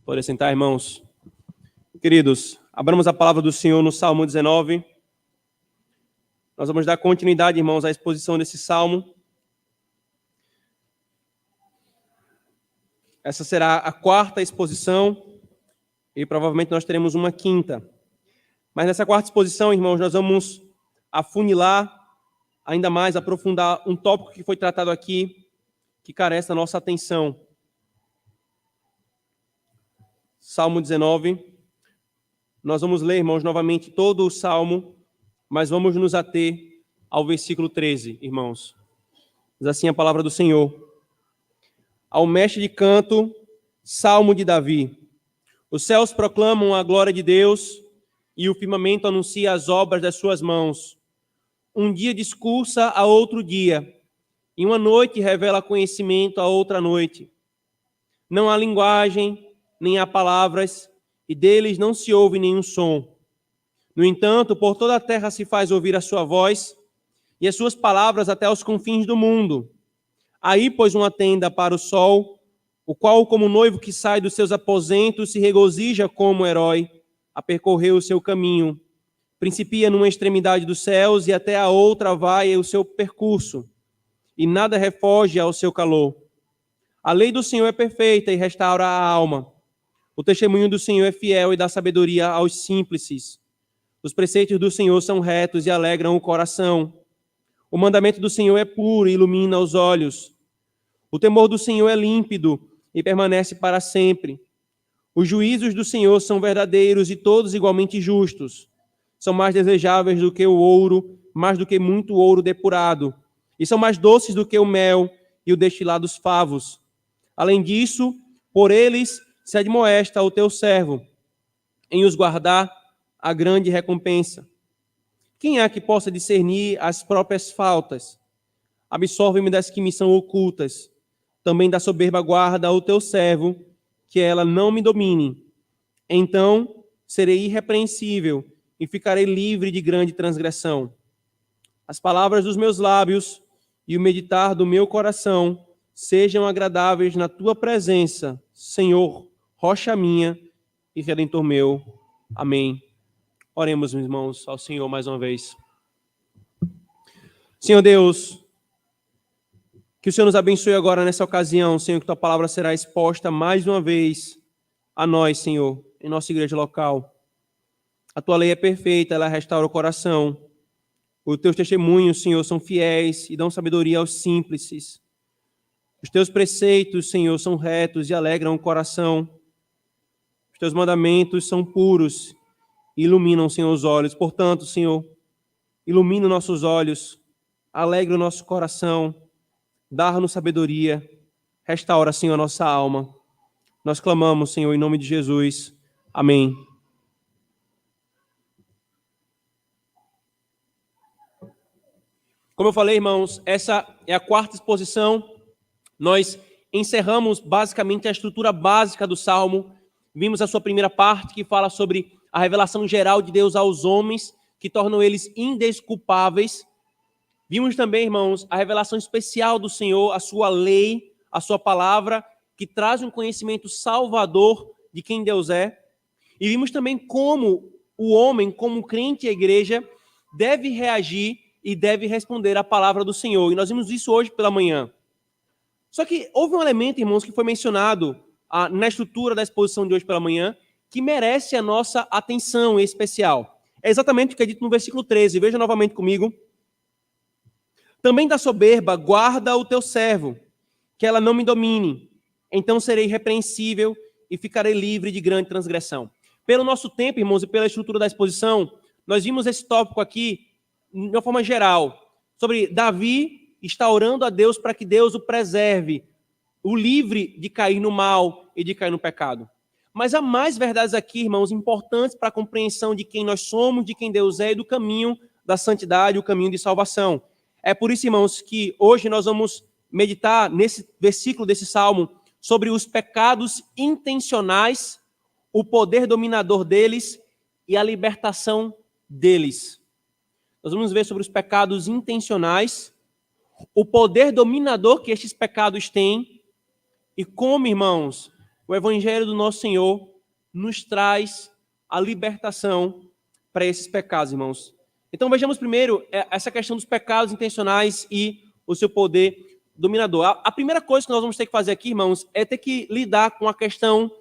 Pode sentar, irmãos. Queridos, abramos a palavra do Senhor no Salmo 19. Nós vamos dar continuidade, irmãos, à exposição desse salmo. Essa será a quarta exposição e provavelmente nós teremos uma quinta. Mas nessa quarta exposição, irmãos, nós vamos afunilar ainda mais, aprofundar um tópico que foi tratado aqui, que carece da nossa atenção. Salmo 19. Nós vamos ler, irmãos, novamente todo o salmo, mas vamos nos ater ao versículo 13, irmãos. Diz assim a palavra do Senhor. Ao mestre de canto, salmo de Davi. Os céus proclamam a glória de Deus e o firmamento anuncia as obras das suas mãos. Um dia discursa a outro dia, e uma noite revela conhecimento a outra noite. Não há linguagem, nem há palavras, e deles não se ouve nenhum som. No entanto, por toda a terra se faz ouvir a sua voz, e as suas palavras até os confins do mundo. Aí pôs uma tenda para o sol, o qual, como noivo que sai dos seus aposentos, se regozija como herói, a percorrer o seu caminho. Principia numa extremidade dos céus, e até a outra vai o seu percurso, e nada refoge ao seu calor. A lei do Senhor é perfeita e restaura a alma. O testemunho do Senhor é fiel e dá sabedoria aos simples. Os preceitos do Senhor são retos e alegram o coração. O mandamento do Senhor é puro e ilumina os olhos. O temor do Senhor é límpido e permanece para sempre. Os juízos do Senhor são verdadeiros e todos igualmente justos. São mais desejáveis do que o ouro, mais do que muito ouro depurado. E são mais doces do que o mel e o destilado dos favos. Além disso, por eles se admoesta o teu servo, em os guardar a grande recompensa. Quem há que possa discernir as próprias faltas? Absolve-me das que me são ocultas. Também da soberba guarda o teu servo, que ela não me domine. Então serei irrepreensível e ficarei livre de grande transgressão. As palavras dos meus lábios e o meditar do meu coração sejam agradáveis na tua presença, Senhor, rocha minha e redentor meu. Amém. Oremos, meus irmãos, ao Senhor mais uma vez. Senhor Deus, que o Senhor nos abençoe agora nessa ocasião, Senhor, que tua palavra será exposta mais uma vez a nós, Senhor, em nossa igreja local. A tua lei é perfeita, ela restaura o coração. Os teus testemunhos, Senhor, são fiéis e dão sabedoria aos simples. Os teus preceitos, Senhor, são retos e alegram o coração. Os teus mandamentos são puros e iluminam, Senhor, os olhos. Portanto, Senhor, ilumina os nossos olhos, alegra o nosso coração, dá-nos sabedoria, restaura, Senhor, a nossa alma. Nós clamamos, Senhor, em nome de Jesus. Amém. Como eu falei, irmãos, essa é a quarta exposição. Nós encerramos basicamente a estrutura básica do Salmo. Vimos a sua primeira parte, que fala sobre a revelação geral de Deus aos homens, que tornam eles indesculpáveis. Vimos também, irmãos, a revelação especial do Senhor, a sua lei, a sua palavra, que traz um conhecimento salvador de quem Deus é. E vimos também como o homem, como crente e a igreja, deve reagir e deve responder à palavra do Senhor. E nós vimos isso hoje pela manhã. Só que houve um elemento, irmãos, que foi mencionado na estrutura da exposição de hoje pela manhã, que merece a nossa atenção especial. É exatamente o que é dito no versículo 13. Veja novamente comigo. Também da soberba guarda o teu servo, que ela não me domine. Então serei irrepreensível e ficarei livre de grande transgressão. Pelo nosso tempo, irmãos, e pela estrutura da exposição, nós vimos esse tópico aqui de uma forma geral, sobre Davi está orando a Deus para que Deus o preserve, o livre de cair no mal e de cair no pecado. Mas há mais verdades aqui, irmãos, importantes para a compreensão de quem nós somos, de quem Deus é e do caminho da santidade, o caminho de salvação. É por isso, irmãos, que hoje nós vamos meditar nesse versículo desse salmo sobre os pecados intencionais, o poder dominador deles e a libertação deles. Nós vamos ver sobre os pecados intencionais, o poder dominador que estes pecados têm e como, irmãos, o evangelho do nosso Senhor nos traz a libertação para esses pecados, irmãos. Então vejamos primeiro essa questão dos pecados intencionais e o seu poder dominador. A primeira coisa que nós vamos ter que fazer aqui, irmãos, é ter que lidar com a questão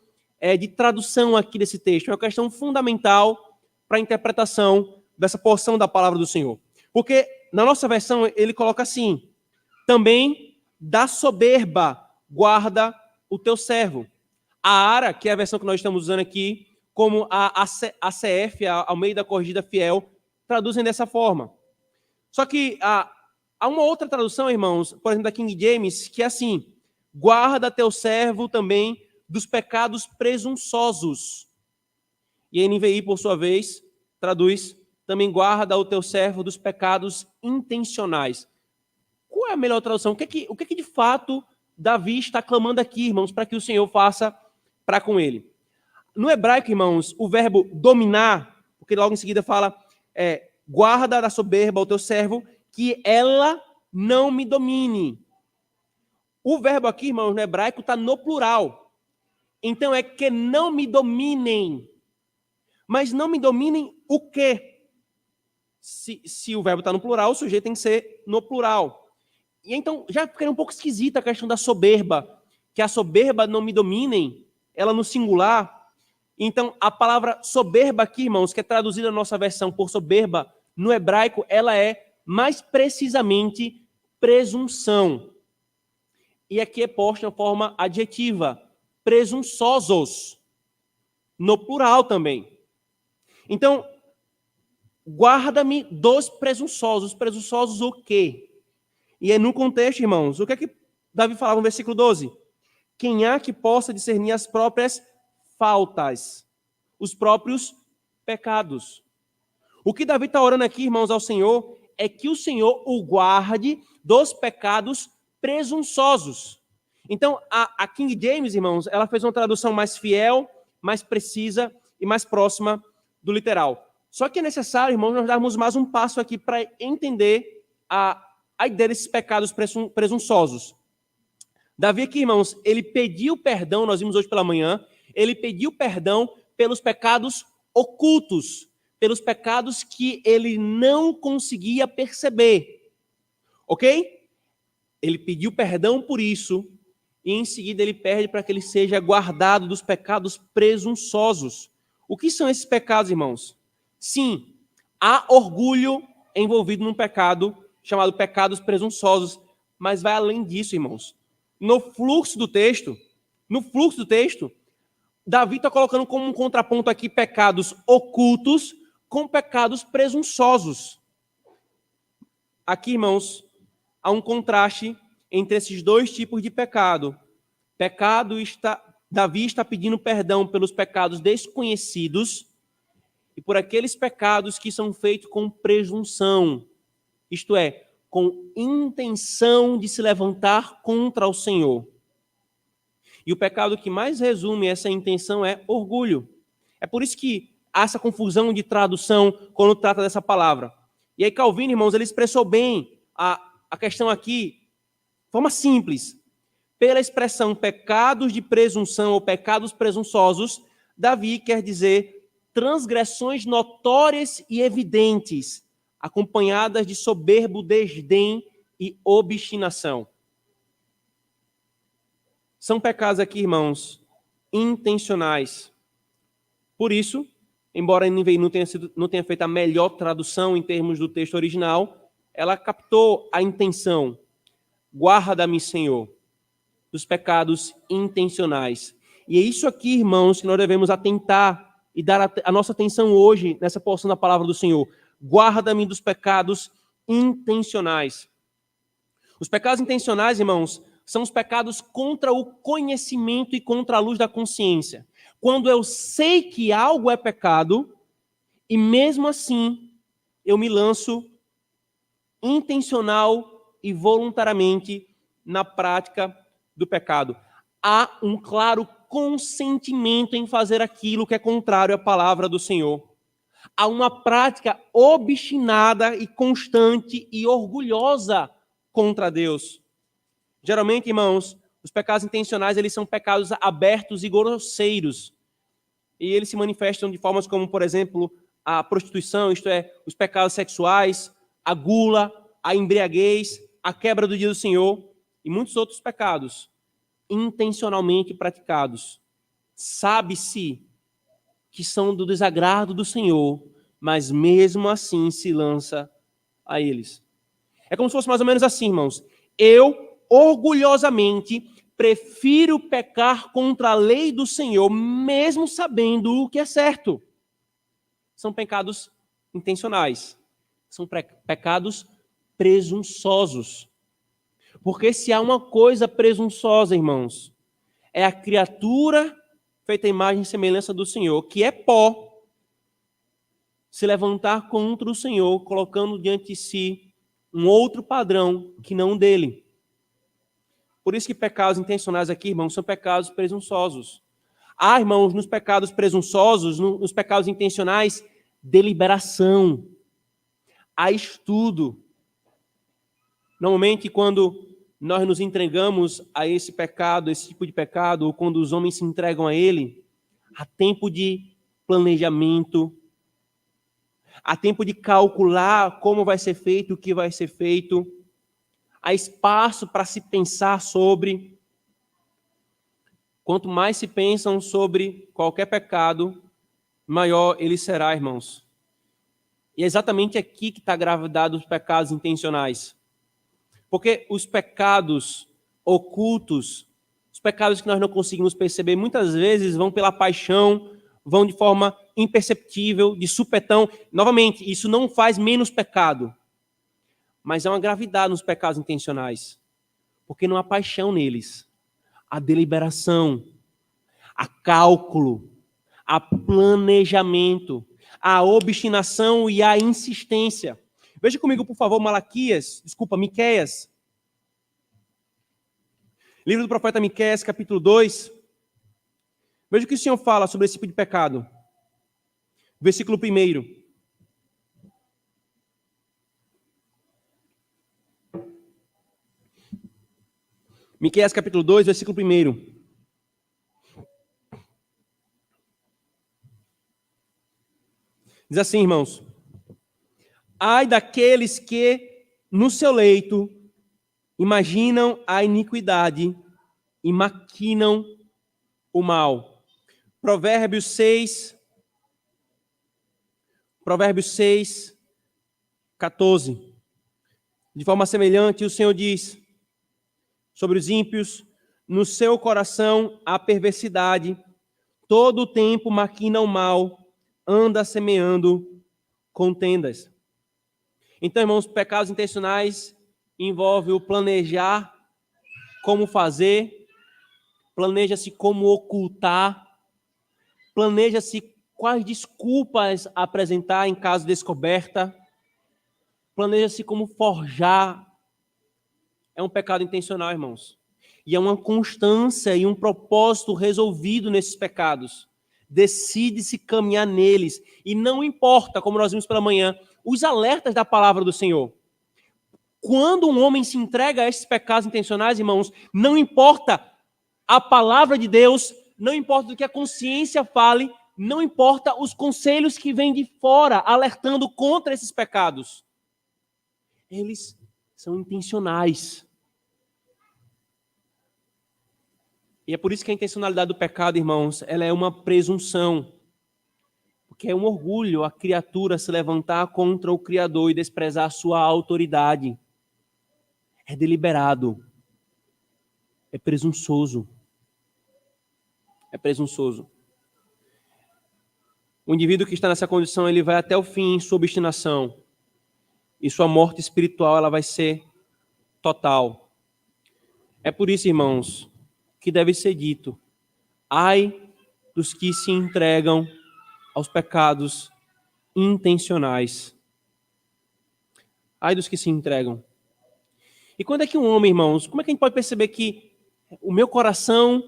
de tradução aqui desse texto. É uma questão fundamental para a interpretação dessa porção da palavra do Senhor. Porque na nossa versão ele coloca assim: também da soberba guarda o teu servo. A ARA, que é a versão que nós estamos usando aqui, como a ACF, a Almeida Corrigida Fiel, traduzem dessa forma. Só que há uma outra tradução, irmãos, por exemplo, da King James, que é assim: guarda teu servo também dos pecados presunçosos. E a NVI, por sua vez, traduz: também guarda o teu servo dos pecados intencionais. Qual é a melhor tradução? O que é que de fato Davi está clamando aqui, irmãos, para que o Senhor faça para com ele? No hebraico, irmãos, o verbo dominar, porque logo em seguida fala, guarda da soberba o teu servo, que ela não me domine. O verbo aqui, irmãos, no hebraico está no plural. Então é que não me dominem. Mas não me dominem o quê? Se o verbo está no plural, o sujeito tem que ser no plural. E então já fica um pouco esquisita a questão da soberba, que a soberba não me dominem, ela no singular. Então a palavra soberba aqui, irmãos, que é traduzida na nossa versão por soberba, no hebraico ela é mais precisamente presunção. E aqui é posta na forma adjetiva, presunçosos, no plural também. Então, guarda-me dos presunçosos. Presunçosos o quê? E é no contexto, irmãos, o que é que Davi falava no versículo 12? Quem há que possa discernir as próprias faltas, os próprios pecados. O que Davi está orando aqui, irmãos, ao Senhor, é que o Senhor o guarde dos pecados presunçosos. Então, a King James, irmãos, ela fez uma tradução mais fiel, mais precisa e mais próxima do literal. Só que é necessário, irmãos, nós darmos mais um passo aqui para entender a ideia desses pecados presunçosos. Davi aqui, irmãos, ele pediu perdão, nós vimos hoje pela manhã, ele pediu perdão pelos pecados ocultos, pelos pecados que ele não conseguia perceber. Ok? Ele pediu perdão por isso, e em seguida ele pede para que ele seja guardado dos pecados presunçosos. O que são esses pecados, irmãos? Sim, há orgulho envolvido num pecado chamado pecados presunçosos, mas vai além disso, irmãos. No fluxo do texto, Davi está colocando como um contraponto aqui pecados ocultos com pecados presunçosos. Aqui, irmãos, há um contraste entre esses dois tipos de pecado. Davi está pedindo perdão pelos pecados desconhecidos e por aqueles pecados que são feitos com presunção, isto é, com intenção de se levantar contra o Senhor. E o pecado que mais resume essa intenção é orgulho. É por isso que há essa confusão de tradução quando trata dessa palavra. E aí Calvino, irmãos, ele expressou bem a questão aqui, de forma simples. Pela expressão pecados de presunção ou pecados presunçosos, Davi quer dizer transgressões notórias e evidentes, acompanhadas de soberbo desdém e obstinação. São pecados aqui, irmãos, intencionais. Por isso, embora a NVI não tenha feito a melhor tradução em termos do texto original, ela captou a intenção. Guarda-me, Senhor, dos pecados intencionais. E é isso aqui, irmãos, que nós devemos atentar e dar a nossa atenção hoje nessa porção da palavra do Senhor. Guarda-me dos pecados intencionais. Os pecados intencionais, irmãos, são os pecados contra o conhecimento e contra a luz da consciência. Quando eu sei que algo é pecado, e mesmo assim eu me lanço intencional e voluntariamente na prática do pecado. Há um claro consentimento em fazer aquilo que é contrário à palavra do Senhor. Há uma prática obstinada e constante e orgulhosa contra Deus. Geralmente, irmãos, Os pecados intencionais, eles são pecados abertos e grosseiros. E eles se manifestam de formas como, por exemplo, a prostituição, isto é, os pecados sexuais, a gula, a embriaguez, a quebra do dia do Senhor e muitos outros pecados intencionalmente praticados. Sabe-se que são do desagrado do Senhor, mas mesmo assim se lança a eles. É como se fosse mais ou menos assim, irmãos. Eu, orgulhosamente, prefiro pecar contra a lei do Senhor, mesmo sabendo o que é certo. São pecados intencionais. São pecados presunçosos. Porque se há uma coisa presunçosa, irmãos, é a criatura feita à imagem e semelhança do Senhor, que é pó, se levantar contra o Senhor, colocando diante de si um outro padrão que não dele. Por isso que pecados intencionais aqui, irmãos, são pecados presunçosos. Há, irmãos, nos pecados presunçosos, nos pecados intencionais, deliberação. Há estudo. Normalmente, quando nós nos entregamos a esse pecado, esse tipo de pecado, ou quando os homens se entregam a ele, há tempo de planejamento, há tempo de calcular como vai ser feito, o que vai ser feito, há espaço para se pensar sobre. Quanto mais se pensam sobre qualquer pecado, maior ele será, irmãos. E é exatamente aqui que está a gravidade dos pecados intencionais. Porque os pecados ocultos, os pecados que nós não conseguimos perceber, muitas vezes vão pela paixão, vão de forma imperceptível, de supetão. Novamente, isso não faz menos pecado. Mas há uma gravidade nos pecados intencionais. Porque não há paixão neles. Há deliberação, há cálculo, há planejamento, há obstinação e há insistência. Veja comigo, por favor, Miqueias. Livro do profeta Miqueias, capítulo 2. Veja o que o Senhor fala sobre esse tipo de pecado. Versículo 1. Miqueias, capítulo 2, versículo 1. Diz assim, irmãos: ai daqueles que, no seu leito, imaginam a iniquidade e maquinam o mal. Provérbios 6, 14. De forma semelhante, o Senhor diz sobre os ímpios: no seu coração há perversidade, todo o tempo maquina o mal, anda semeando contendas. Então, irmãos, pecados intencionais envolvem o planejar como fazer, planeja-se como ocultar, planeja-se quais desculpas apresentar em caso de descoberta, planeja-se como forjar. É um pecado intencional, irmãos. E é uma constância e um propósito resolvido nesses pecados. Decide-se caminhar neles. E não importa, como nós vimos pela manhã, os alertas da palavra do Senhor. Quando um homem se entrega a esses pecados intencionais, irmãos, não importa a palavra de Deus, não importa o que a consciência fale, não importa os conselhos que vêm de fora alertando contra esses pecados. Eles são intencionais. E é por isso que a intencionalidade do pecado, irmãos, ela é uma presunção. Porque é um orgulho a criatura se levantar contra o Criador e desprezar a sua autoridade. É deliberado. É presunçoso. É presunçoso. O indivíduo que está nessa condição, ele vai até o fim em sua obstinação. E sua morte espiritual, ela vai ser total. É por isso, irmãos, que deve ser dito: ai dos que se entregam aos pecados intencionais. Ai dos que se entregam. E quando é que um homem, irmãos, como é que a gente pode perceber que o meu coração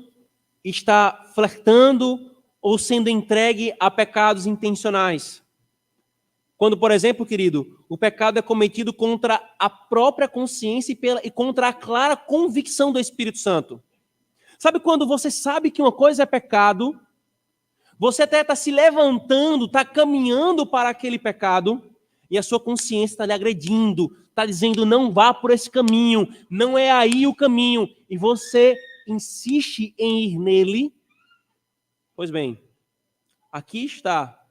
está flertando ou sendo entregue a pecados intencionais? Quando, por exemplo, querido, o pecado é cometido contra a própria consciência e contra a clara convicção do Espírito Santo. Sabe quando você sabe que uma coisa é pecado, você até está se levantando, está caminhando para aquele pecado, e a sua consciência está lhe agredindo, está dizendo, não vá por esse caminho, não é aí o caminho, e você insiste em ir nele. Pois bem, aqui está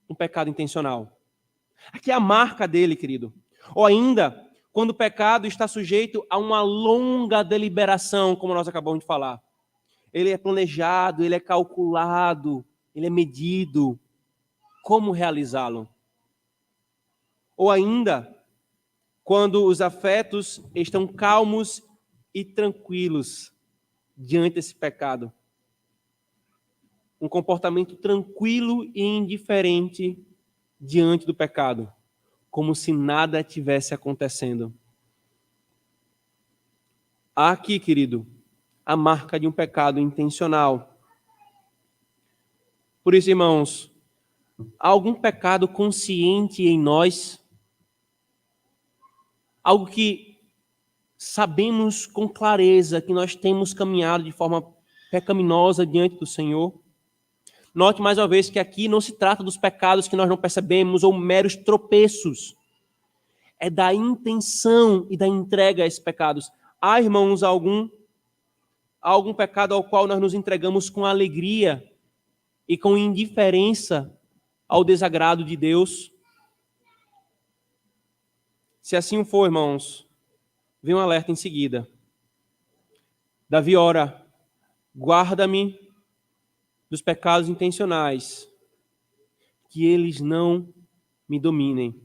um pecado intencional. Aqui é a marca dele, querido. Ou ainda, quando o pecado está sujeito a uma longa deliberação, como nós acabamos de falar. Ele é planejado, ele é calculado, ele é medido. Como realizá-lo? Ou ainda, quando os afetos estão calmos e tranquilos diante desse pecado. Um comportamento tranquilo e indiferente diante do pecado, como se nada tivesse acontecendo. Há aqui, querido, a marca de um pecado intencional. Por isso, irmãos, há algum pecado consciente em nós? Algo que sabemos com clareza que nós temos caminhado de forma pecaminosa diante do Senhor? Note mais uma vez que aqui não se trata dos pecados que nós não percebemos ou meros tropeços. É da intenção e da entrega a esses pecados. Há, irmãos, algum pecado ao qual nós nos entregamos com alegria e com indiferença ao desagrado de Deus? Se assim for, irmãos, vem um alerta em seguida. Davi ora, guarda-me dos pecados intencionais, que eles não me dominem.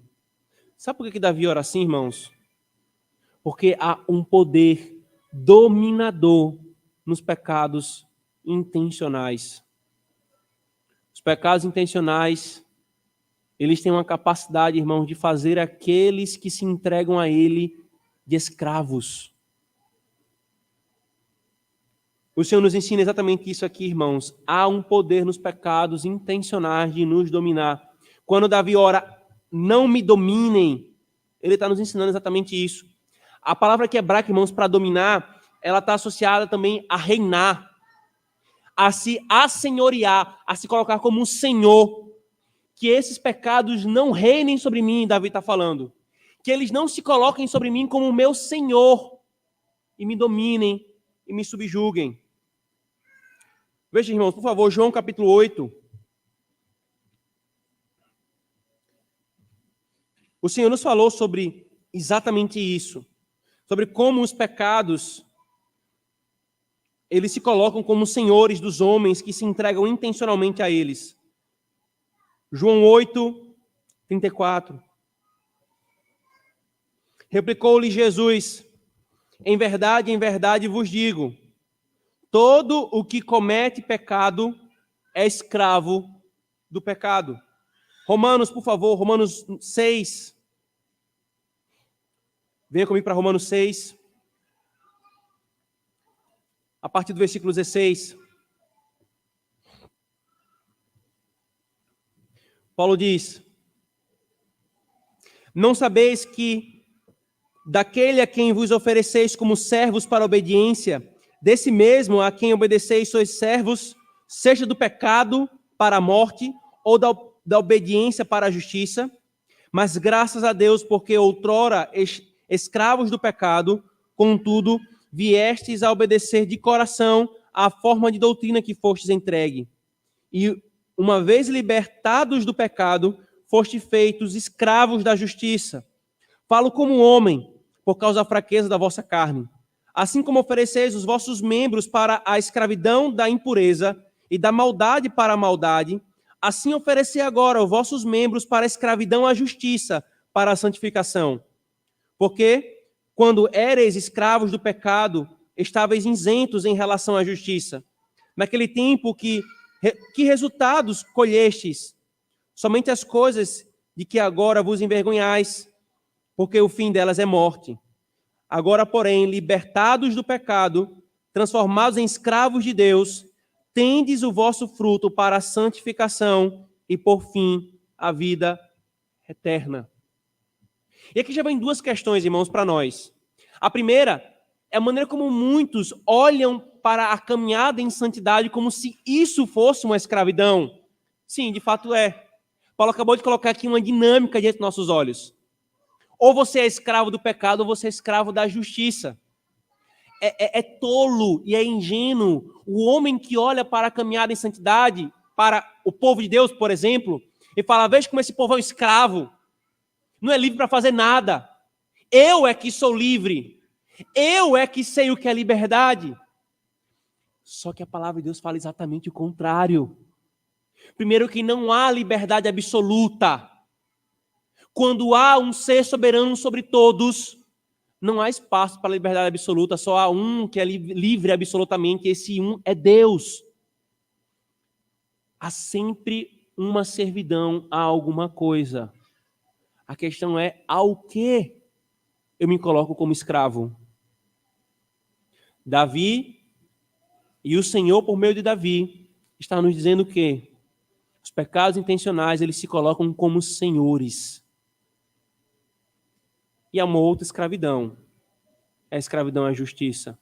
Sabe por que Davi ora assim, irmãos? Porque há um poder dominador nos pecados intencionais. Os pecados intencionais, eles têm uma capacidade, irmãos, de fazer aqueles que se entregam a ele de escravos. O Senhor nos ensina exatamente isso aqui, irmãos. Há um poder nos pecados intencionais de nos dominar. Quando Davi ora, não me dominem, ele está nos ensinando exatamente isso. A palavra que é hebraica, irmãos, para dominar, ela está associada também a reinar, a se assenhorear, a se colocar como um senhor. Que esses pecados não reinem sobre mim, Davi está falando. Que eles não se coloquem sobre mim como o meu senhor e me dominem e me subjuguem. Veja, irmãos, por favor, João capítulo 8. O Senhor nos falou sobre exatamente isso. Sobre como os pecados, eles se colocam como senhores dos homens que se entregam intencionalmente a eles. João 8, 34. Replicou-lhe Jesus, em verdade vos digo, todo o que comete pecado é escravo do pecado. Romanos, por favor, Romanos 6. Venha comigo para Romanos 6. A partir do versículo 16. Paulo diz, não sabeis que daquele a quem vos ofereceis como servos para a obediência, desse mesmo a quem obedeceis sois servos, seja do pecado para a morte, ou da obediência para a justiça, mas graças a Deus, porque outrora escravos do pecado, contudo, viestes a obedecer de coração à forma de doutrina que fostes entregue. E, uma vez libertados do pecado, fostes feitos escravos da justiça. Falo como homem, por causa da fraqueza da vossa carne. Assim como ofereceis os vossos membros para a escravidão da impureza e da maldade para a maldade, assim oferecei agora os vossos membros para a escravidão à justiça, para a santificação. Porque, quando éreis escravos do pecado, estáveis isentos em relação à justiça. Naquele tempo que resultados colhestes? Somente as coisas de que agora vos envergonhais, porque o fim delas é morte. Agora, porém, libertados do pecado, transformados em escravos de Deus, tendes o vosso fruto para a santificação e, por fim, a vida eterna. E aqui já vem duas questões, irmãos, para nós. A primeira é a maneira como muitos olham para a caminhada em santidade como se isso fosse uma escravidão. Sim, de fato é. Paulo acabou de colocar aqui uma dinâmica diante dos nossos olhos. Ou você é escravo do pecado, ou você é escravo da justiça. É tolo e é ingênuo o homem que olha para a caminhada em santidade, para o povo de Deus, por exemplo, e fala, veja como esse povo é um escravo, não é livre para fazer nada. Eu é que sou livre. Eu é que sei o que é liberdade. Só que a palavra de Deus fala exatamente o contrário. Primeiro, que não há liberdade absoluta. Quando há um ser soberano sobre todos, não há espaço para a liberdade absoluta, só há um que é livre absolutamente, esse um é Deus. Há sempre uma servidão a alguma coisa. A questão é ao que eu me coloco como escravo. Davi e o Senhor, por meio de Davi, está nos dizendo que os pecados intencionais, eles se colocam como senhores. E há uma outra escravidão. É a escravidão à justiça.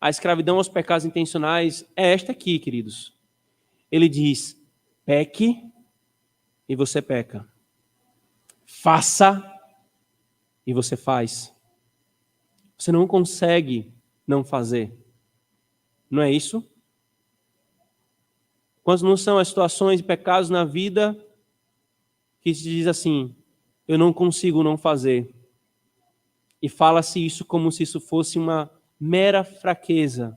A escravidão aos pecados intencionais é esta aqui, queridos. Ele diz, peque e você peca. Faça e você faz. Você não consegue não fazer. Não é isso? Quantas não são as situações de pecados na vida que se diz assim, eu não consigo não fazer. E fala-se isso como se isso fosse uma mera fraqueza.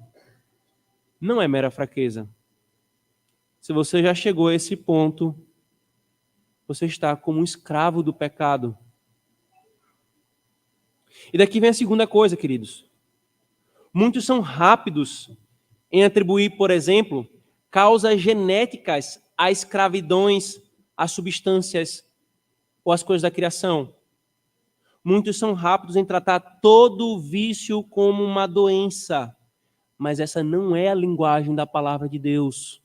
Não é mera fraqueza. Se você já chegou a esse ponto, você está como um escravo do pecado. E daqui vem a segunda coisa, queridos. Muitos são rápidos em atribuir, por exemplo, causas genéticas a escravidões, a substâncias ou as coisas da criação. Muitos são rápidos em tratar todo vício como uma doença, mas essa não é a linguagem da palavra de Deus.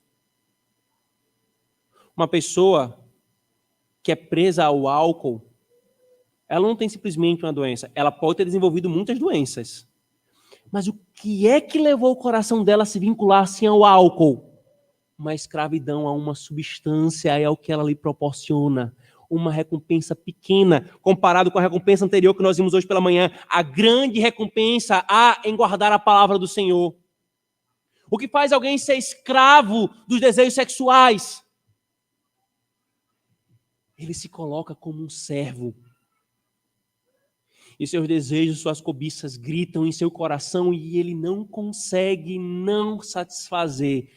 Uma pessoa que é presa ao álcool, ela não tem simplesmente uma doença, ela pode ter desenvolvido muitas doenças. Mas o que é que levou o coração dela a se vincular assim ao álcool? Uma escravidão a uma substância, é o que ela lhe proporciona. Uma recompensa pequena, comparado com a recompensa anterior que nós vimos hoje pela manhã. A grande recompensa há em guardar a palavra do Senhor. O que faz alguém ser escravo dos desejos sexuais? Ele se coloca como um servo. E seus desejos, suas cobiças gritam em seu coração e ele não consegue não satisfazer.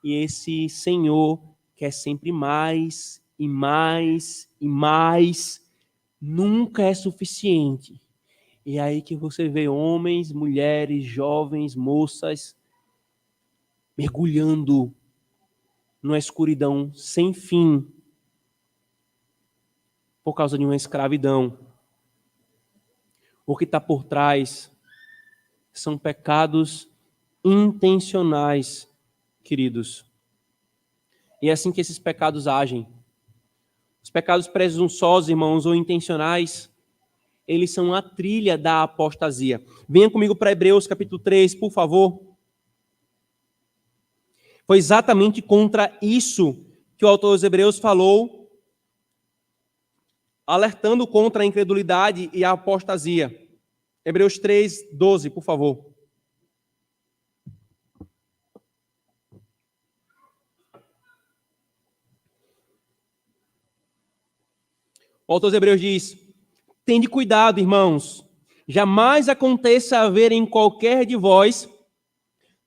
E esse Senhor quer sempre mais e mais e mais. Nunca é suficiente. E é aí que você vê homens, mulheres, jovens, moças mergulhando numa escuridão sem fim por causa de uma escravidão. O que está por trás são pecados intencionais, queridos. E é assim que esses pecados agem. Os pecados presunçosos, irmãos, ou intencionais, eles são a trilha da apostasia. Venha comigo para Hebreus capítulo 3, por favor. Foi exatamente contra isso que o autor dos Hebreus falou, alertando contra a incredulidade e a apostasia. Hebreus 3, 12, por favor. O autor dos Hebreus diz, tende cuidado, irmãos, jamais aconteça haver em qualquer de vós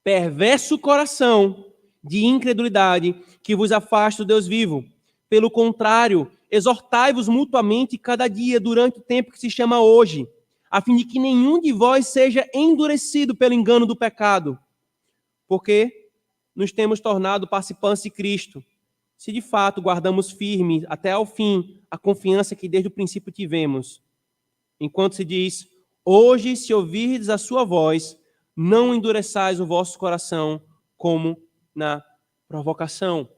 perverso coração de incredulidade que vos afaste do Deus vivo. Pelo contrário, exortai-vos mutuamente cada dia durante o tempo que se chama hoje, a fim de que nenhum de vós seja endurecido pelo engano do pecado, porque nos temos tornado participantes de Cristo, se de fato guardamos firme até ao fim a confiança que desde o princípio tivemos. Enquanto se diz, hoje se ouvirdes a sua voz, não endureçais o vosso coração como na provocação.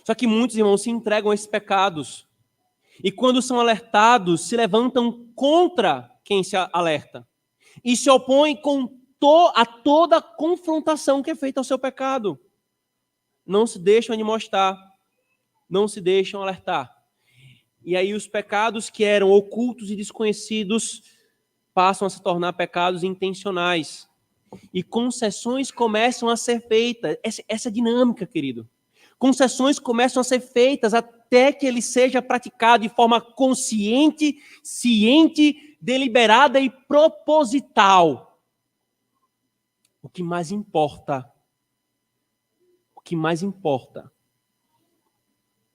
Só que muitos irmãos se entregam a esses pecados e quando são alertados, se levantam contra quem se alerta. e se opõem a toda confrontação que é feita ao seu pecado. Não se deixam admoestar, não se deixam alertar. E aí os pecados que eram ocultos e desconhecidos passam a se tornar pecados intencionais. E concessões começam a ser feitas. Essa dinâmica, querido. Concessões começam a ser feitas até que ele seja praticado de forma consciente, ciente, deliberada e proposital. O que mais importa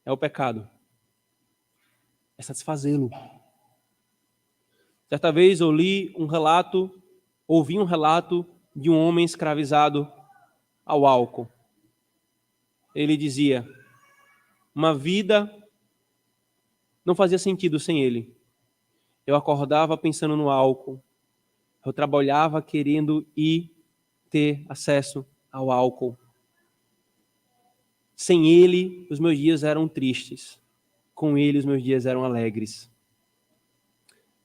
é o pecado. É satisfazê-lo. Certa vez eu ouvi um relato de um homem escravizado ao álcool. Ele dizia: uma vida não fazia sentido sem ele. Eu acordava pensando no álcool. Eu trabalhava querendo ter acesso ao álcool. Sem ele, os meus dias eram tristes. Com ele, os meus dias eram alegres.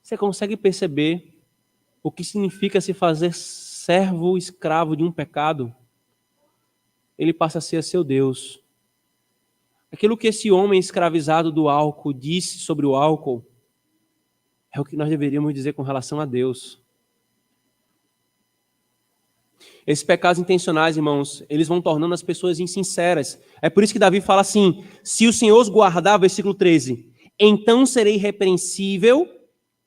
Você consegue perceber o que significa se fazer servo, escravo de um pecado? Ele passa a ser seu Deus. Aquilo que esse homem escravizado do álcool disse sobre o álcool é o que nós deveríamos dizer com relação a Deus. Esses pecados intencionais, irmãos, eles vão tornando as pessoas insinceras. É por isso que Davi fala assim: se o Senhor os guardar, versículo 13, então serei irrepreensível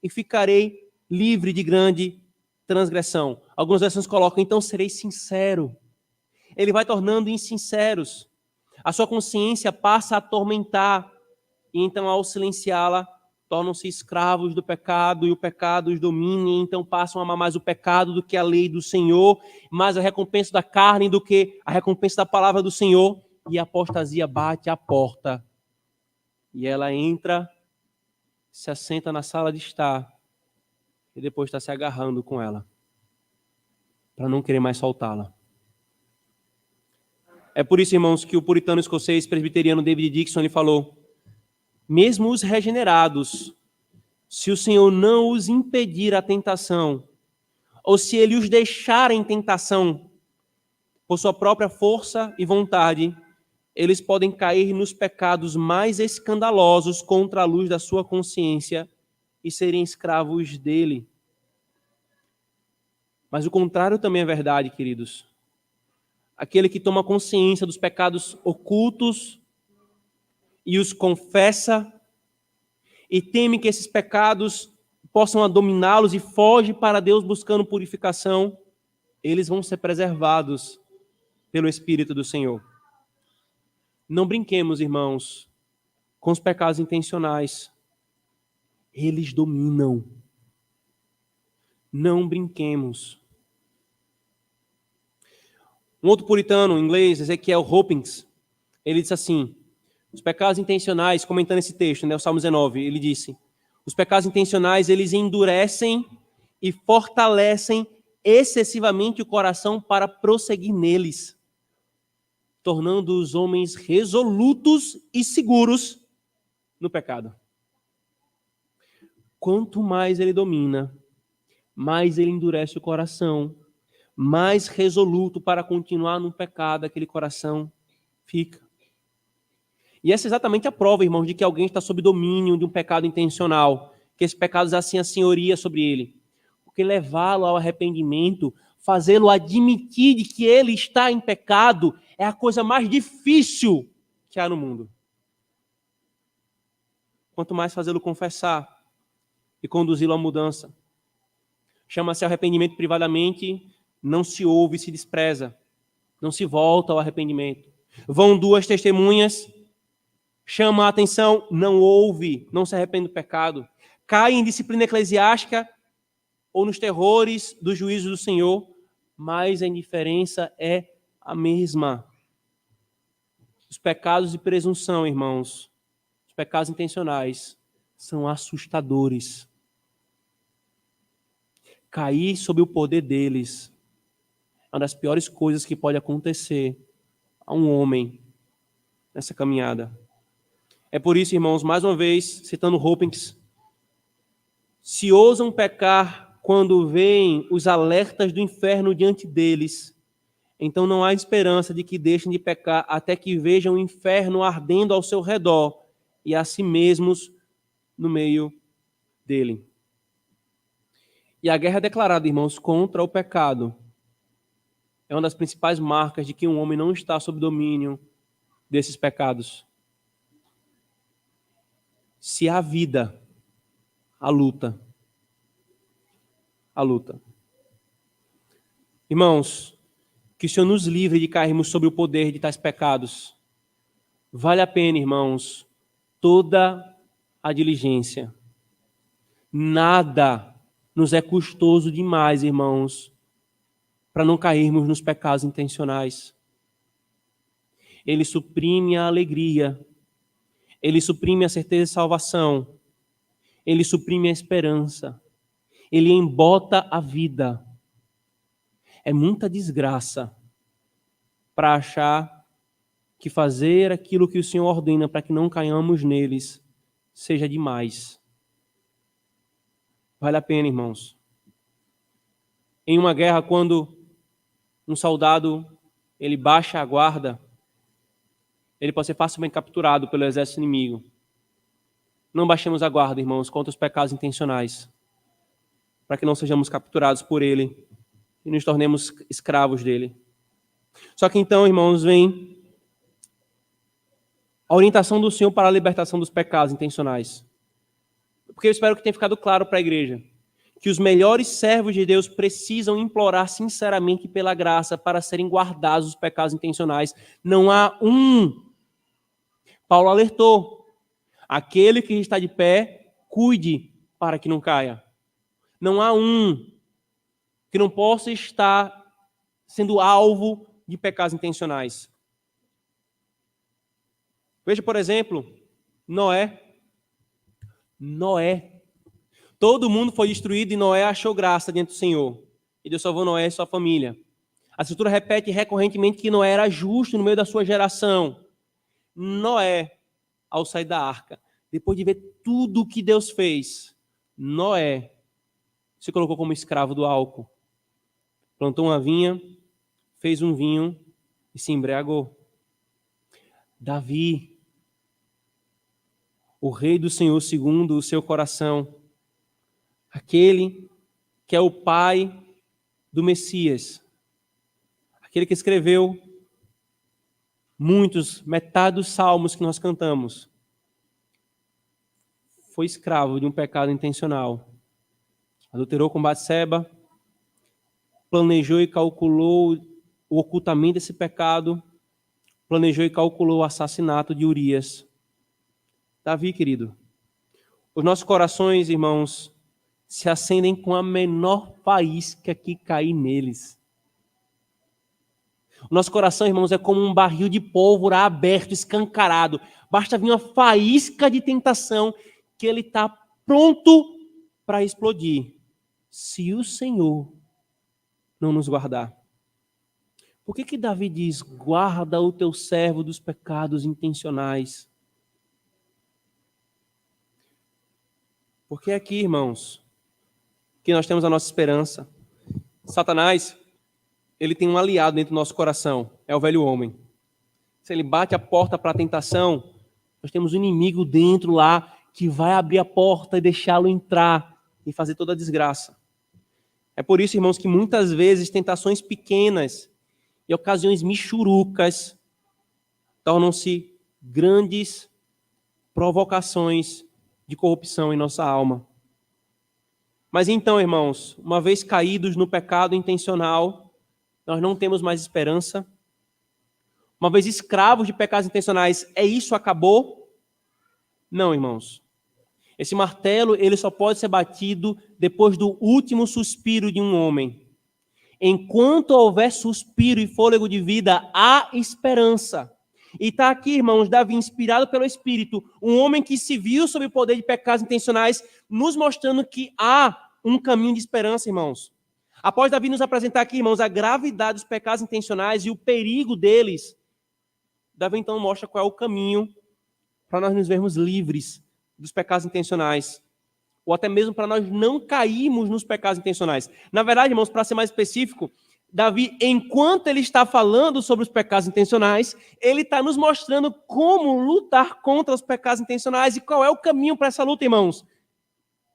e ficarei livre de grande transgressão. Algumas versões colocam: então serei sincero. Ele vai tornando insinceros. A sua consciência passa a atormentar. E então, ao silenciá-la, tornam-se escravos do pecado e o pecado os domina, e então passam a amar mais o pecado do que a lei do Senhor, mais a recompensa da carne do que a recompensa da palavra do Senhor, e a apostasia bate à porta. E ela entra, se assenta na sala de estar, e depois está se agarrando com ela, para não querer mais soltá-la. É por isso, irmãos, que o puritano escocês presbiteriano David Dixon ele falou: mesmo os regenerados, se o Senhor não os impedir a tentação, ou se ele os deixar em tentação, por sua própria força e vontade, eles podem cair nos pecados mais escandalosos contra a luz da sua consciência e serem escravos dele. Mas o contrário também é verdade, queridos. Aquele que toma consciência dos pecados ocultos e os confessa e teme que esses pecados possam dominá-los e foge para Deus buscando purificação, eles vão ser preservados pelo Espírito do Senhor. Não brinquemos, irmãos, com os pecados intencionais. Eles dominam. Não brinquemos. Um outro puritano inglês, Ezekiel Hopkins, ele disse assim: os pecados intencionais, comentando esse texto, o Salmo 19, ele disse: os pecados intencionais, eles endurecem e fortalecem excessivamente o coração para prosseguir neles, tornando os homens resolutos e seguros no pecado. Quanto mais ele domina, mais ele endurece o coração, mais resoluto para continuar no pecado aquele coração fica. E essa é exatamente a prova, irmãos, de que alguém está sob domínio de um pecado intencional, que esse pecado exerce a senhoria sobre ele. Porque levá-lo ao arrependimento, fazê-lo admitir de que ele está em pecado, é a coisa mais difícil que há no mundo. Quanto mais fazê-lo confessar e conduzi-lo à mudança. Chama-se arrependimento privadamente, não se ouve e se despreza. Não se volta ao arrependimento. Vão duas testemunhas, chama a atenção, não ouve, não se arrepende do pecado. Cai em disciplina eclesiástica ou nos terrores do juízo do Senhor, mas a indiferença é a mesma. Os pecados de presunção, irmãos, os pecados intencionais, são assustadores. Cair sob o poder deles é uma das piores coisas que pode acontecer a um homem nessa caminhada. É por isso, irmãos, mais uma vez, citando Hopkins, se ousam pecar quando veem os alertas do inferno diante deles, então não há esperança de que deixem de pecar até que vejam o inferno ardendo ao seu redor e a si mesmos no meio dele. E a guerra declarada, irmãos, contra o pecado é uma das principais marcas de que um homem não está sob domínio desses pecados. Se há vida, há luta. A luta. Irmãos, que o Senhor nos livre de cairmos sob o poder de tais pecados. Vale a pena, irmãos, toda a diligência. Nada nos é custoso demais, irmãos, para não cairmos nos pecados intencionais. Ele suprime a alegria. Ele suprime a certeza de salvação. Ele suprime a esperança. Ele embota a vida. É muita desgraça para achar que fazer aquilo que o Senhor ordena para que não caiamos neles seja demais. Vale a pena, irmãos. Em uma guerra, quando um soldado ele baixa a guarda, ele pode ser facilmente capturado pelo exército inimigo. Não baixemos a guarda, irmãos, contra os pecados intencionais, para que não sejamos capturados por ele e nos tornemos escravos dele. Só que então, irmãos, vem a orientação do Senhor para a libertação dos pecados intencionais. Porque eu espero que tenha ficado claro para a igreja que os melhores servos de Deus precisam implorar sinceramente pela graça para serem guardados dos pecados intencionais. Não há um. Paulo alertou. Aquele que está de pé, cuide para que não caia. Não há um que não possa estar sendo alvo de pecados intencionais. Veja, por exemplo, Noé. Todo mundo foi destruído e Noé achou graça diante do Senhor. E Deus salvou Noé e sua família. A Escritura repete recorrentemente que Noé era justo no meio da sua geração. Noé, ao sair da arca, depois de ver tudo o que Deus fez, Noé se colocou como escravo do álcool. Plantou uma vinha, fez um vinho e se embriagou. Davi, o rei do Senhor segundo o seu coração, aquele que é o pai do Messias, aquele que escreveu metade dos salmos que nós cantamos, foi escravo de um pecado intencional. Adulterou com Batseba, planejou e calculou o ocultamento desse pecado, planejou e calculou o assassinato de Urias. Davi, querido, os nossos corações, irmãos, se acendem com a menor faísca que cair neles. O nosso coração, irmãos, é como um barril de pólvora aberto, escancarado. Basta vir uma faísca de tentação que ele está pronto para explodir. Se o Senhor não nos guardar. Por que Davi diz, guarda o teu servo dos pecados intencionais? Porque aqui, irmãos, que nós temos a nossa esperança. Satanás, ele tem um aliado dentro do nosso coração, é o velho homem. Se ele bate a porta para a tentação, nós temos um inimigo dentro lá que vai abrir a porta e deixá-lo entrar e fazer toda a desgraça. É por isso, irmãos, que muitas vezes tentações pequenas e ocasiões michurucas tornam-se grandes provocações de corrupção em nossa alma. Mas então, irmãos, uma vez caídos no pecado intencional, nós não temos mais esperança. Uma vez escravos de pecados intencionais, isso acabou? Não, irmãos. Esse martelo, ele só pode ser batido depois do último suspiro de um homem. Enquanto houver suspiro e fôlego de vida, há esperança. E está aqui, irmãos, Davi, inspirado pelo Espírito, um homem que se viu sob o poder de pecados intencionais, nos mostrando que há um caminho de esperança, irmãos. Após Davi nos apresentar aqui, irmãos, a gravidade dos pecados intencionais e o perigo deles, Davi então mostra qual é o caminho para nós nos vermos livres dos pecados intencionais. ou até mesmo para nós não cairmos nos pecados intencionais. Na verdade, irmãos, para ser mais específico, Davi, enquanto ele está falando sobre os pecados intencionais, ele está nos mostrando como lutar contra os pecados intencionais. E qual é o caminho para essa luta, irmãos?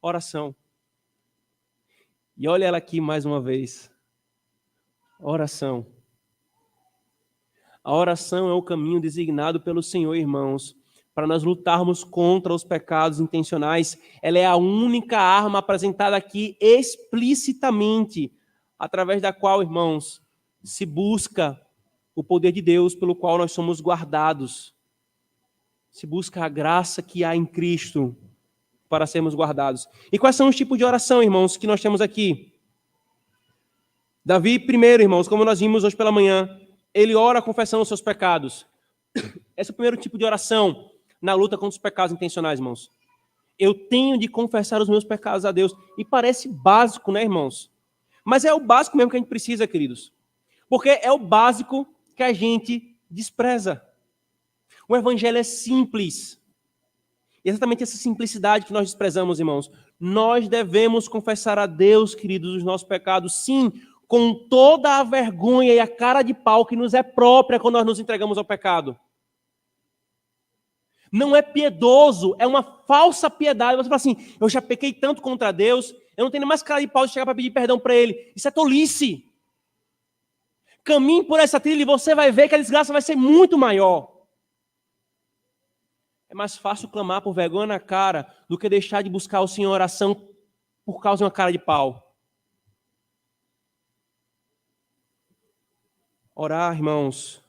Oração. E olha ela aqui mais uma vez. Oração. A oração é o caminho designado pelo Senhor, irmãos, para nós lutarmos contra os pecados intencionais. Ela é a única arma apresentada aqui explicitamente, através da qual, irmãos, se busca o poder de Deus pelo qual nós somos guardados. Se busca a graça que há em Cristo para sermos guardados. E quais são os tipos de oração, irmãos, que nós temos aqui? Davi, primeiro, irmãos, como nós vimos hoje pela manhã, ele ora confessando os seus pecados. Esse é o primeiro tipo de oração na luta contra os pecados intencionais, irmãos. Eu tenho de confessar os meus pecados a Deus. E parece básico, né, irmãos? Mas é o básico mesmo que a gente precisa, queridos. Porque é o básico que a gente despreza. O evangelho é simples. E é exatamente essa simplicidade que nós desprezamos, irmãos. Nós devemos confessar a Deus, queridos, os nossos pecados, sim, com toda a vergonha e a cara de pau que nos é própria quando nós nos entregamos ao pecado. Não é piedoso, é uma falsa piedade. Você fala assim, eu já pequei tanto contra Deus, eu não tenho mais cara de pau de chegar para pedir perdão para Ele. Isso é tolice. Caminhe por essa trilha e você vai ver que a desgraça vai ser muito maior. É mais fácil clamar por vergonha na cara do que deixar de buscar o Senhor em oração por causa de uma cara de pau. Orar, irmãos,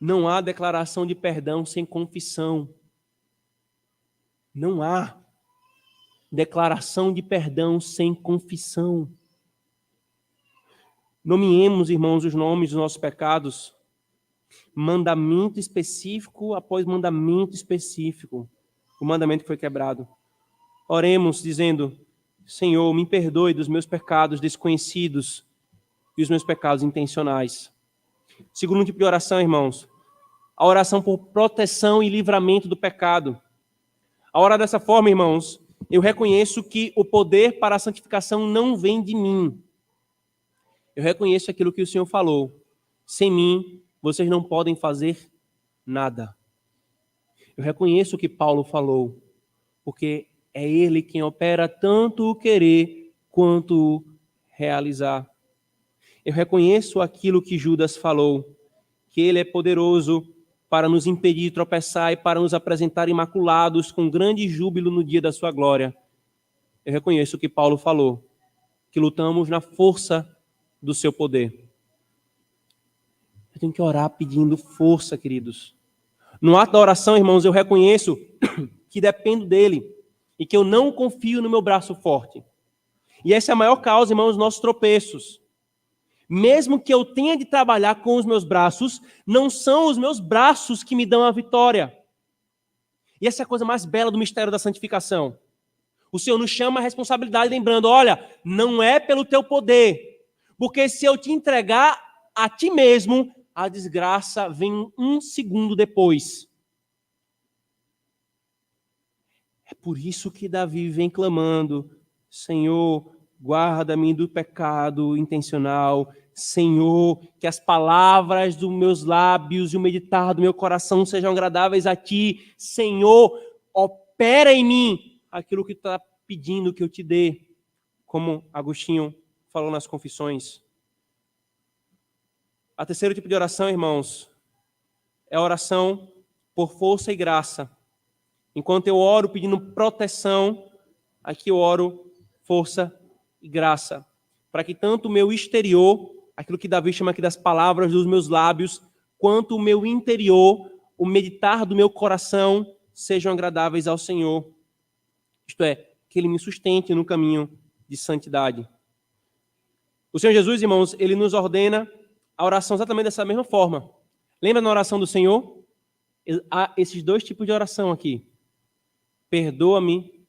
não há declaração de perdão sem confissão. Não há declaração de perdão sem confissão. Nomeemos, irmãos, os nomes dos nossos pecados, mandamento específico após mandamento específico, o mandamento que foi quebrado. Oremos dizendo, Senhor, me perdoe dos meus pecados desconhecidos e os meus pecados intencionais. Segundo tipo de oração, irmãos, a oração por proteção e livramento do pecado. A orar dessa forma, irmãos, eu reconheço que o poder para a santificação não vem de mim. Eu reconheço aquilo que o Senhor falou. Sem mim, vocês não podem fazer nada. Eu reconheço o que Paulo falou, porque é Ele quem opera tanto o querer quanto o realizar. Eu reconheço aquilo que Judas falou, que Ele é poderoso para nos impedir de tropeçar e para nos apresentar imaculados com grande júbilo no dia da sua glória. Eu reconheço o que Paulo falou, que lutamos na força do seu poder. Eu tenho que orar pedindo força, queridos. No ato da oração, irmãos, eu reconheço que dependo dele e que eu não confio no meu braço forte. E essa é a maior causa, irmãos, dos nossos tropeços. Mesmo que eu tenha de trabalhar com os meus braços, não são os meus braços que me dão a vitória. E essa é a coisa mais bela do mistério da santificação. O Senhor nos chama a responsabilidade, lembrando, olha, não é pelo teu poder, porque se eu te entregar a ti mesmo, a desgraça vem 1 segundo depois. É por isso que Davi vem clamando, Senhor, guarda-me do pecado intencional. Senhor, que as palavras dos meus lábios e o meditar do meu coração sejam agradáveis a ti. Senhor, opera em mim aquilo que tu está pedindo que eu te dê, como Agostinho falou nas Confissões. A terceiro tipo de oração, irmãos, é a oração por força e graça. Enquanto eu oro pedindo proteção, aqui eu oro força e graça, para que tanto o meu exterior, aquilo que Davi chama aqui das palavras dos meus lábios, quanto o meu interior, o meditar do meu coração, sejam agradáveis ao Senhor. Isto é, que Ele me sustente no caminho de santidade. O Senhor Jesus, irmãos, Ele nos ordena a oração exatamente dessa mesma forma. Lembra na oração do Senhor? Há esses dois tipos de oração aqui. Perdoa-me,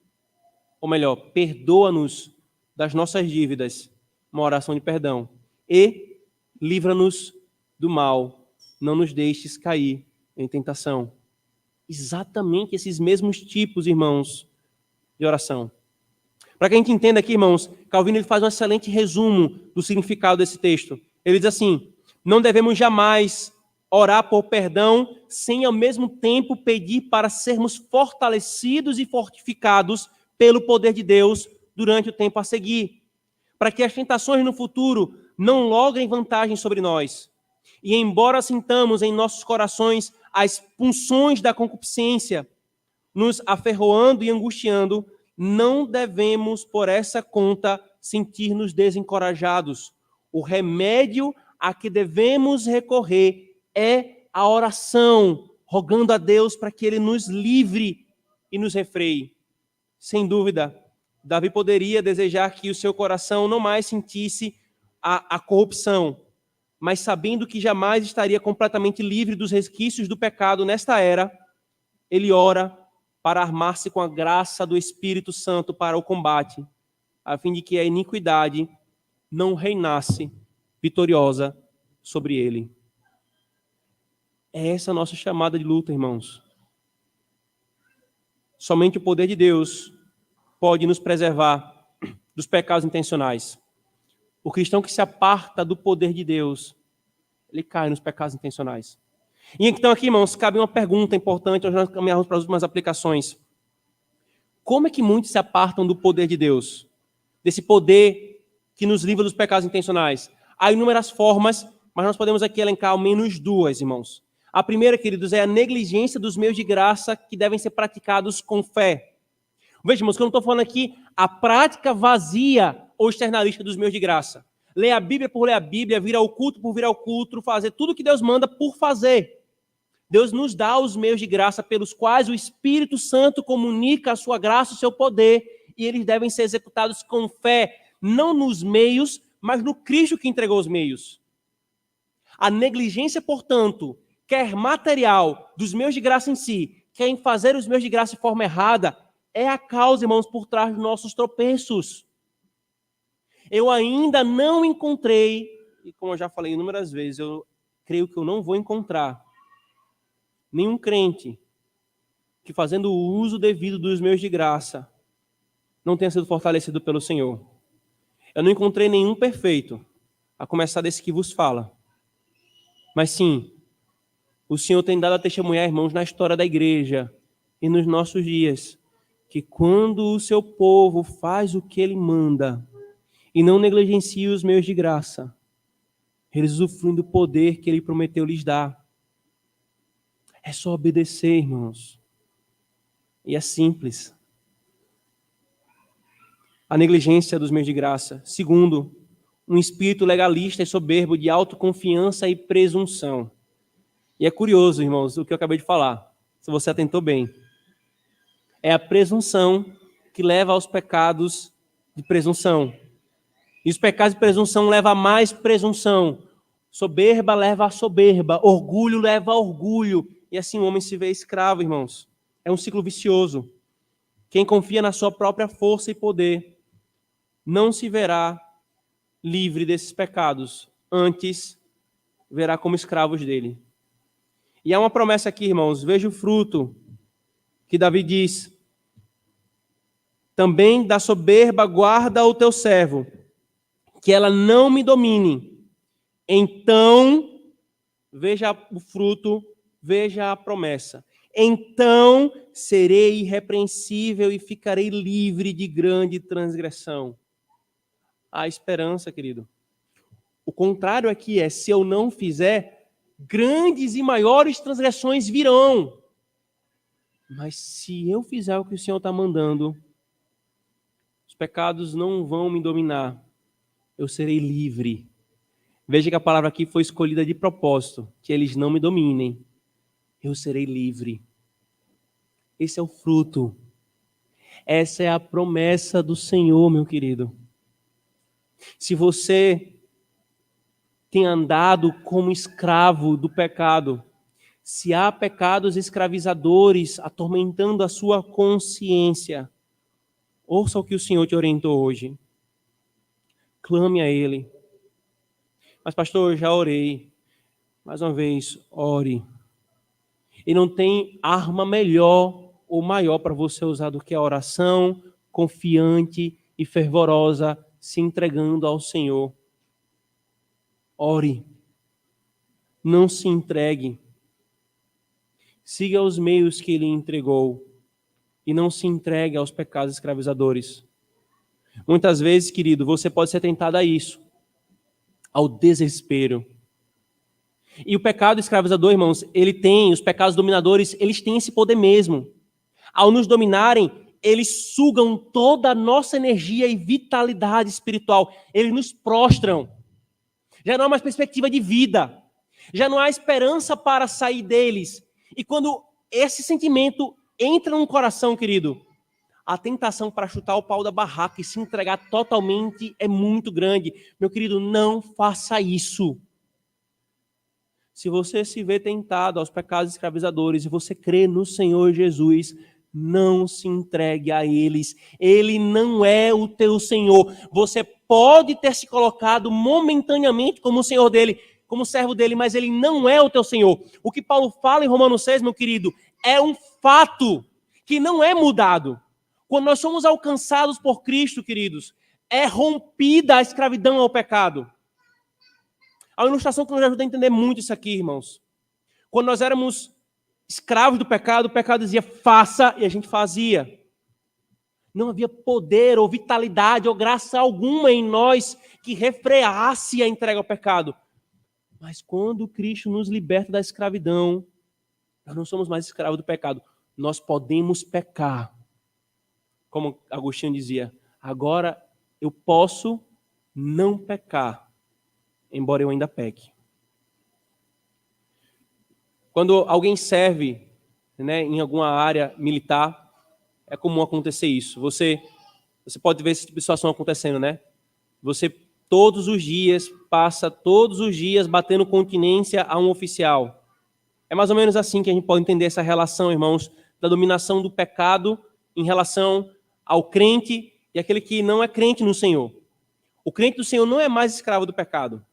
ou melhor, perdoa-nos das nossas dívidas, uma oração de perdão. E livra-nos do mal, não nos deixes cair em tentação. Exatamente esses mesmos tipos, irmãos, de oração. Para que a gente entenda aqui, irmãos, Calvino ele faz um excelente resumo do significado desse texto. Ele diz assim: não devemos jamais orar por perdão sem ao mesmo tempo pedir para sermos fortalecidos e fortificados pelo poder de Deus durante o tempo a seguir, para que as tentações no futuro não logrem vantagem sobre nós. E embora sintamos em nossos corações as punções da concupiscência, nos aferroando e angustiando, não devemos, por essa conta, sentir-nos desencorajados. O remédio a que devemos recorrer é a oração, rogando a Deus para que Ele nos livre e nos refreie. Sem dúvida, Davi poderia desejar que o seu coração não mais sentisse a corrupção, mas sabendo que jamais estaria completamente livre dos resquícios do pecado nesta era, ele ora para armar-se com a graça do Espírito Santo para o combate, a fim de que a iniquidade não reinasse vitoriosa sobre ele. É essa a nossa chamada de luta, irmãos. Somente o poder de Deus pode nos preservar dos pecados intencionais. O cristão que se aparta do poder de Deus, ele cai nos pecados intencionais. E então aqui, irmãos, cabe uma pergunta importante, nós caminhamos para as últimas aplicações. Como é que muitos se apartam do poder de Deus? Desse poder que nos livra dos pecados intencionais? Há inúmeras formas, mas nós podemos aqui elencar ao menos duas, irmãos. A primeira, queridos, é a negligência dos meios de graça que devem ser praticados com fé. Veja, irmãos, que eu não estou falando aqui a prática vazia ou externalista dos meios de graça. Ler a Bíblia por ler a Bíblia, vir ao culto por vir ao culto, fazer tudo o que Deus manda por fazer. Deus nos dá os meios de graça pelos quais o Espírito Santo comunica a sua graça, o seu poder, e eles devem ser executados com fé, não nos meios, mas no Cristo que entregou os meios. A negligência, portanto, quer material dos meios de graça em si, quer em fazer os meios de graça de forma errada, é a causa, irmãos, por trás dos nossos tropeços. Eu ainda não encontrei, e como eu já falei inúmeras vezes, eu creio que eu não vou encontrar nenhum crente que, fazendo o uso devido dos meios de graça, não tenha sido fortalecido pelo Senhor. Eu não encontrei nenhum perfeito, a começar desse que vos fala. Mas sim, o Senhor tem dado a testemunhar, irmãos, na história da igreja e nos nossos dias, que quando o seu povo faz o que ele manda e não negligencia os meios de graça, eles usufruem do poder que ele prometeu lhes dar. É só obedecer, irmãos. E é simples. A negligência dos meios de graça. Segundo, um espírito legalista e soberbo de autoconfiança e presunção. E é curioso, irmãos, o que eu acabei de falar, se você atentou bem. É a presunção que leva aos pecados de presunção. E os pecados de presunção levam a mais presunção. Soberba leva a soberba. Orgulho leva a orgulho. E assim o homem se vê escravo, irmãos. É um ciclo vicioso. Quem confia na sua própria força e poder não se verá livre desses pecados. Antes, verá como escravos dele. E há uma promessa aqui, irmãos. Veja o fruto que Davi diz. Também da soberba guarda o teu servo, que ela não me domine. Então, veja o fruto, veja a promessa. Então serei irrepreensível e ficarei livre de grande transgressão. Há esperança, querido. O contrário aqui é, se eu não fizer, grandes e maiores transgressões virão. Mas se eu fizer o que o Senhor está mandando, os pecados não vão me dominar. Eu serei livre. Veja que a palavra aqui foi escolhida de propósito, que eles não me dominem. Eu serei livre. Esse é o fruto. Essa é a promessa do Senhor, meu querido. Se você tem andado como escravo do pecado, se há pecados escravizadores atormentando a sua consciência, ouça o que o Senhor te orientou hoje. Clame a Ele. Mas, pastor, eu já orei. Mais uma vez, ore. E não tem arma melhor ou maior para você usar do que a oração confiante e fervorosa, se entregando ao Senhor. Ore. Não se entregue. Siga os meios que Ele entregou e não se entregue aos pecados escravizadores. Muitas vezes, querido, você pode ser tentado a isso, ao desespero. E o pecado escravizador, irmãos, os pecados dominadores, eles têm esse poder mesmo. Ao nos dominarem, eles sugam toda a nossa energia e vitalidade espiritual. Eles nos prostram. Já não há mais perspectiva de vida. Já não há esperança para sair deles. E quando esse sentimento entra no coração, querido, a tentação para chutar o pau da barraca e se entregar totalmente é muito grande. Meu querido, não faça isso. Se você se vê tentado aos pecados escravizadores e você crê no Senhor Jesus, não se entregue a eles. Ele não é o teu Senhor. Você pode ter se colocado momentaneamente como o Senhor dele, como servo dele, mas ele não é o teu Senhor. O que Paulo fala em Romanos 6, meu querido, é um fato que não é mudado. Quando nós somos alcançados por Cristo, queridos, é rompida a escravidão ao pecado. A ilustração que nos ajuda a entender muito isso aqui, irmãos. Quando nós éramos escravos do pecado, o pecado dizia faça e a gente fazia. Não havia poder ou vitalidade ou graça alguma em nós que refreasse a entrega ao pecado. Mas quando Cristo nos liberta da escravidão, nós não somos mais escravos do pecado. Nós podemos pecar. Como Agostinho dizia, agora eu posso não pecar, embora eu ainda peque. Quando alguém serve, né, em alguma área militar, é comum acontecer isso. Você pode ver esse tipo de situação acontecendo, né? Você todos os dias passa todos os dias batendo continência a um oficial. É mais ou menos assim que a gente pode entender essa relação, irmãos, da dominação do pecado em relação ao crente e aquele que não é crente no Senhor. O crente do Senhor não é mais escravo do pecado.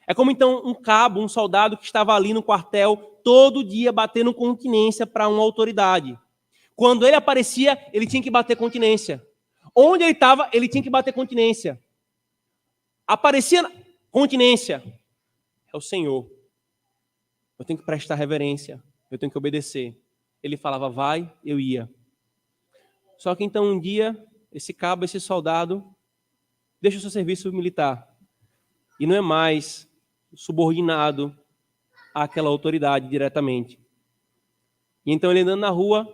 É como então um cabo, um soldado que estava ali no quartel todo dia batendo continência para uma autoridade. Quando ele aparecia, ele tinha que bater continência. Onde ele estava, ele tinha que bater continência. Aparecia continência. É o Senhor. Eu tenho que prestar reverência. Eu tenho que obedecer. Ele falava, vai, eu ia. Só que então um dia, esse cabo, esse soldado, deixa o seu serviço militar. E não é mais subordinado àquela autoridade diretamente. E então ele andando na rua,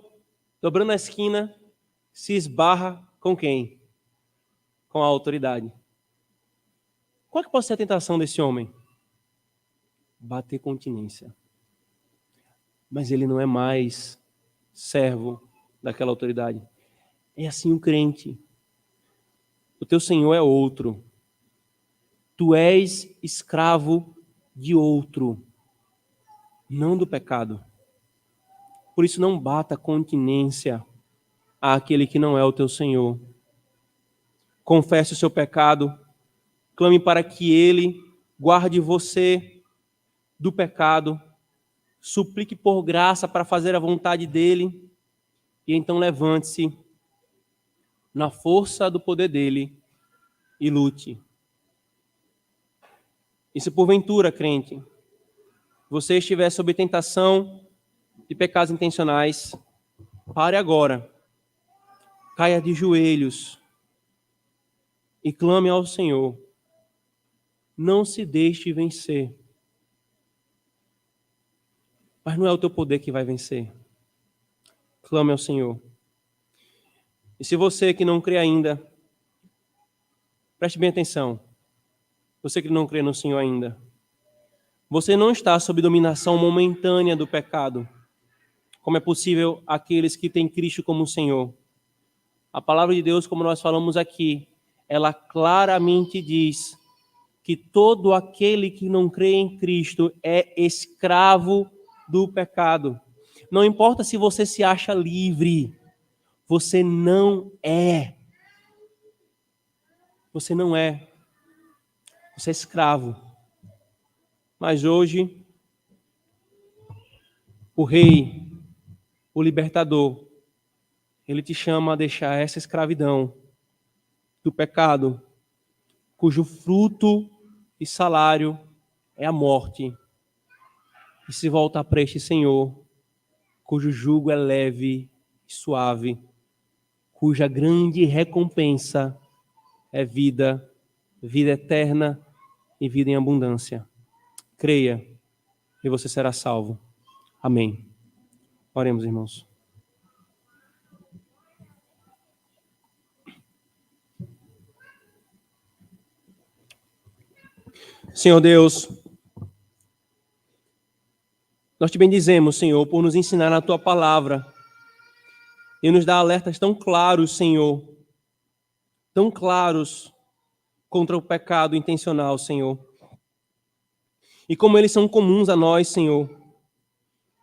dobrando a esquina, se esbarra com quem? Com a autoridade. Qual que pode ser a tentação desse homem? Bater continência. Mas ele não é mais servo daquela autoridade. É assim o crente. O teu Senhor é outro. Tu és escravo de outro, não do pecado. Por isso não bata continência àquele que não é o teu Senhor. Confesse o seu pecado, clame para que Ele guarde você do pecado, suplique por graça para fazer a vontade dEle, e então levante-se na força do poder dEle e lute. E se porventura, crente, você estiver sob tentação de pecados intencionais, pare agora, caia de joelhos e clame ao Senhor. Não se deixe vencer. Mas não é o teu poder que vai vencer. Clame ao Senhor. E se você que não crê ainda, preste bem atenção. Você que não crê no Senhor ainda, você não está sob dominação momentânea do pecado, como é possível aqueles que têm Cristo como Senhor. A palavra de Deus, como nós falamos aqui, ela claramente diz que todo aquele que não crê em Cristo é escravo do pecado. Não importa se você se acha livre, você não é. Você não é. Você é escravo. Mas hoje, o Rei, o Libertador, Ele te chama a deixar essa escravidão do pecado, cujo fruto e salário é a morte, e se voltar para este Senhor, cujo jugo é leve e suave, cuja grande recompensa é vida, vida eterna e vida em abundância. Creia e você será salvo. Amém. Oremos, irmãos. Senhor Deus, nós te bendizemos, Senhor, por nos ensinar na tua palavra e nos dar alertas tão claros, Senhor, tão claros contra o pecado intencional, Senhor. E como eles são comuns a nós, Senhor,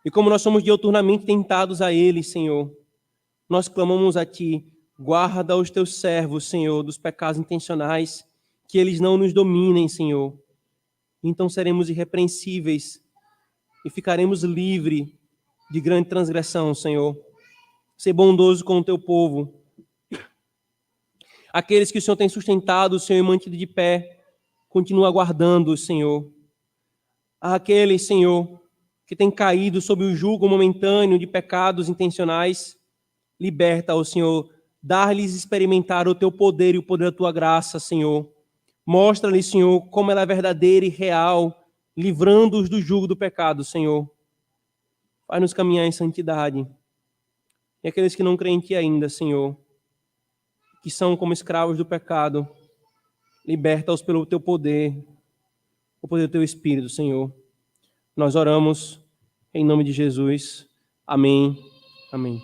e como nós somos diuturnamente tentados a eles, Senhor, nós clamamos a Ti, guarda os Teus servos, Senhor, dos pecados intencionais, que eles não nos dominem, Senhor. Então seremos irrepreensíveis e ficaremos livres de grande transgressão, Senhor. Ser bondoso com o Teu povo. Aqueles que o Senhor tem sustentado, Senhor, e mantido de pé, continua guardando, Senhor. Aqueles, Senhor, que têm caído sob o jugo momentâneo de pecados intencionais, liberta, ó Senhor, dar-lhes experimentar o Teu poder e o poder da Tua graça, Senhor. Mostra-lhes, Senhor, como ela é verdadeira e real, livrando-os do jugo do pecado, Senhor. Faz-nos caminhar em santidade. E aqueles que não creem em Ti ainda, Senhor, que são como escravos do pecado, liberta-os pelo Teu poder, o poder do Teu Espírito, Senhor. Nós oramos em nome de Jesus. Amém. Amém.